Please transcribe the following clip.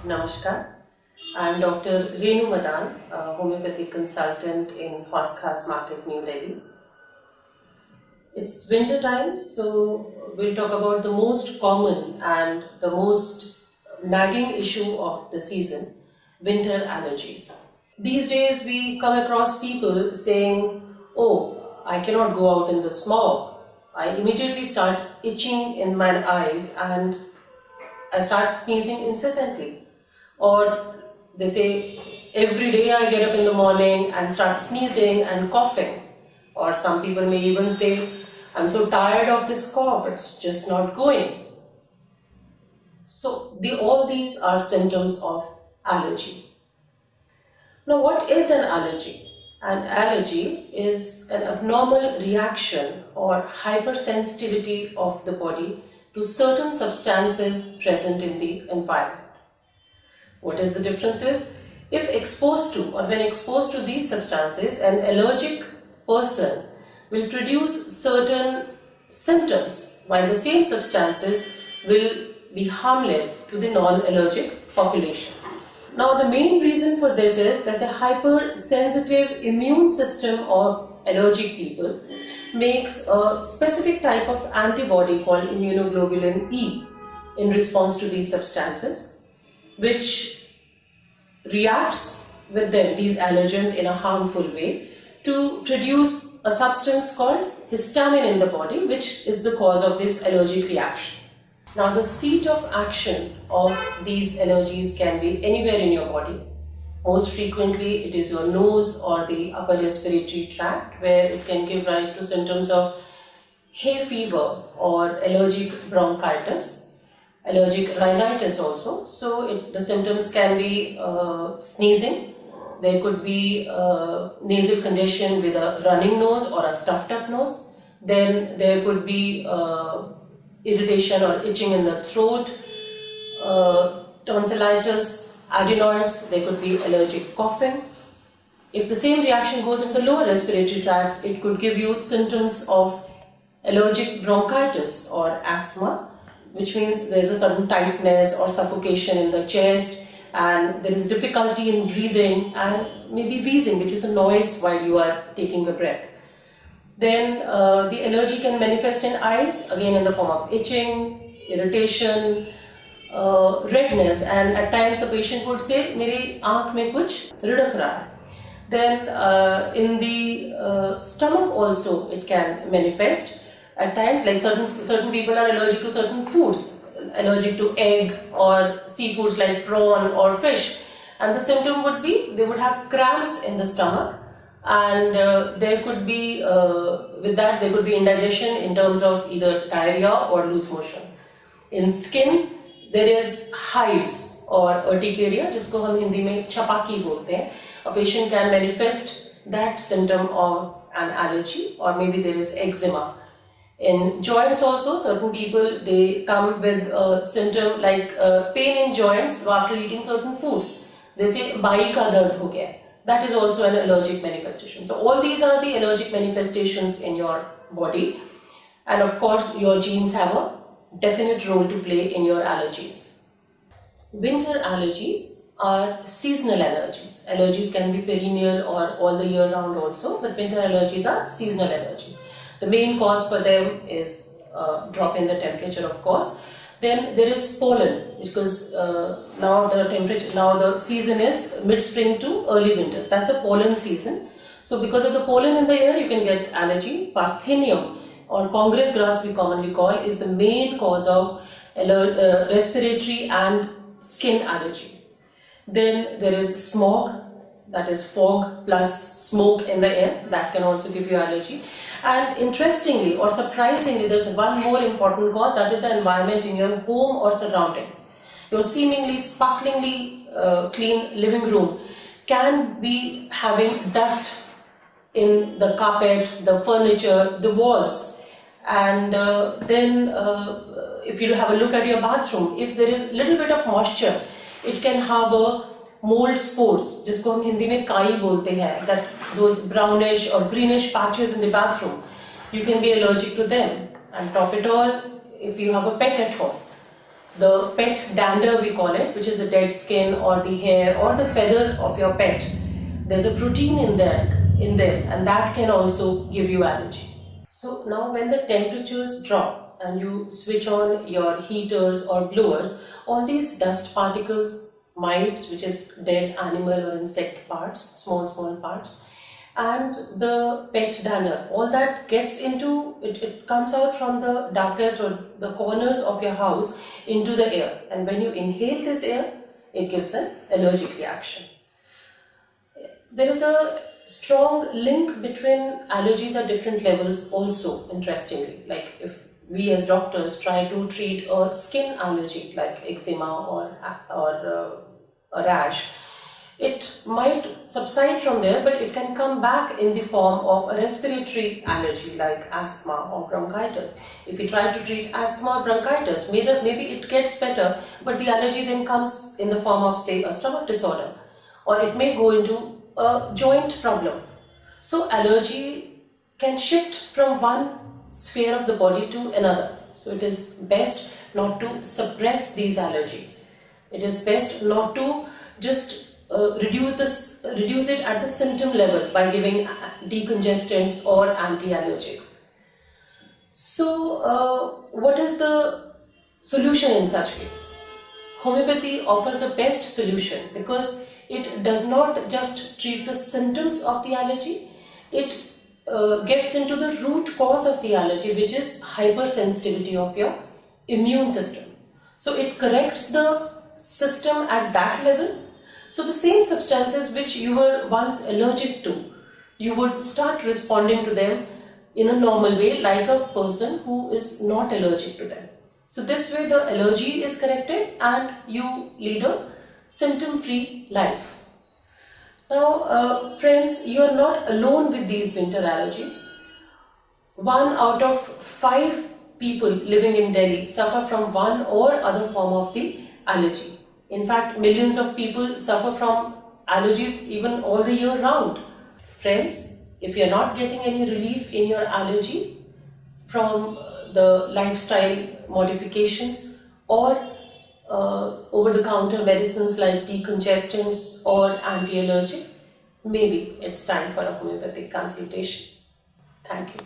Namaskar. I am Dr. Renu Madan, a homeopathic consultant in Horse Grass Market, New Delhi. It's winter time, so we'll talk about the most common and the most nagging issue of the season, winter allergies. These days we come across people saying, "Oh, I cannot go out in the smog." I immediately start itching in my eyes and I start sneezing incessantly. Or they say, every day I get up in the morning and start sneezing and coughing. Or some people may even say, I'm so tired of this cough, it's just not going. So all these are symptoms of allergy. Now, what is an allergy? An allergy is an abnormal reaction or hypersensitivity of the body to certain substances present in the environment. What is the difference is, if exposed to or when exposed to these substances, an allergic person will produce certain symptoms, while the same substances will be harmless to the non-allergic population. Now, the main reason for this is that the hypersensitive immune system of allergic people makes a specific type of antibody called immunoglobulin E in response to these substances, which reacts with them, these allergens, in a harmful way to produce a substance called histamine in the body, which is the cause of this allergic reaction. Now, the seat of action of these allergies can be anywhere in your body. Most frequently, it is your nose or the upper respiratory tract, where it can give rise to symptoms of hay fever or allergic bronchitis, allergic rhinitis also. So the symptoms can be sneezing. There could be nasal congestion with a running nose or a stuffed up nose. Then there could be irritation or itching in the throat, tonsillitis, adenoids. There could be allergic coughing. If the same reaction goes in the lower respiratory tract, it could give you symptoms of allergic bronchitis or asthma, which means there is a sudden tightness or suffocation in the chest, and there is difficulty in breathing and maybe wheezing, which is a noise while you are taking a breath. Then the allergy can manifest in eyes, again in the form of itching, irritation, redness, and at times the patient would say, "Mere aankh mein kuch ridak raha hai." Then in the stomach also it can manifest. At times, like certain people are allergic to certain foods, allergic to egg or seafoods like prawn or fish, and the symptom would be they would have cramps in the stomach, and there could be with that there could be indigestion in terms of either diarrhea or loose motion. In skin, there is hives or urticaria, जिसको हम हिंदी में छपाकी बोलते हैं. A patient can manifest that symptom of an allergy, or maybe there is eczema. In joints also, certain people, they come with a symptom like pain in joints after eating certain foods. They say, "Bai ka dard ho gaya." That is also an allergic manifestation. So all these are the allergic manifestations in your body. And of course, your genes have a definite role to play in your allergies. Winter allergies are seasonal allergies. Allergies can be perennial or all the year round also, but winter allergies are seasonal allergies. The main cause for them is drop in the temperature, of course. Then there is pollen, because now the season is mid-spring to early winter. That's a pollen season. So because of the pollen in the air, you can get allergy. Parthenium, or Congress grass we commonly call, is the main cause of respiratory and skin allergy. Then there is smog, that is fog plus smoke in the air, that can also give you allergy. And interestingly or surprisingly, there's one more important cause, that is the environment in your home or surroundings. Your seemingly sparklingly clean living room can be having dust in the carpet, the furniture, the walls. And then if you have a look at your bathroom, if there is little bit of moisture, it can harbor mold spores, जिसको हम हिंदी में काई बोलते हैं, that those brownish or greenish patches in the bathroom, you can be allergic to them. And top it all, if you have a pet at home, the pet dander we call it, which is the dead skin or the hair or the feather of your pet. There's a protein in there, and that can also give you allergy. So now when the temperatures drop and you switch on your heaters or blowers, all these dust particles, mites, which is dead animal or insect parts, small parts, and the pet dander, all that gets into, it comes out from the darkest or the corners of your house into the air, and when you inhale this air, it gives an allergic reaction. There is a strong link between allergies at different levels also, interestingly. Like if we as doctors try to treat a skin allergy like eczema or a rash, it might subside from there, but it can come back in the form of a respiratory allergy like asthma or bronchitis. If you try to treat asthma or bronchitis, maybe it gets better, but the allergy then comes in the form of, say, a stomach disorder, or it may go into a joint problem. So allergy can shift from one sphere of the body to another. So it is best not to suppress these allergies. It is best not to just reduce it at the symptom level by giving decongestants or anti-allergics. So what is the solution in such case? Homeopathy offers the best solution because it does not just treat the symptoms of the allergy, it gets into the root cause of the allergy, which is hypersensitivity of your immune system. So it corrects the system at that level. So the same substances which you were once allergic to, you would start responding to them in a normal way like a person who is not allergic to them. So this way the allergy is corrected and you lead a symptom-free life. Now friends, you are not alone with these winter allergies. 1 out of 5 people living in Delhi suffer from one or other form of the allergy. In fact, millions of people suffer from allergies even all the year round. Friends, if you are not getting any relief in your allergies from the lifestyle modifications or over-the-counter medicines like decongestants or anti-allergics, maybe it's time for a homeopathic consultation. Thank you.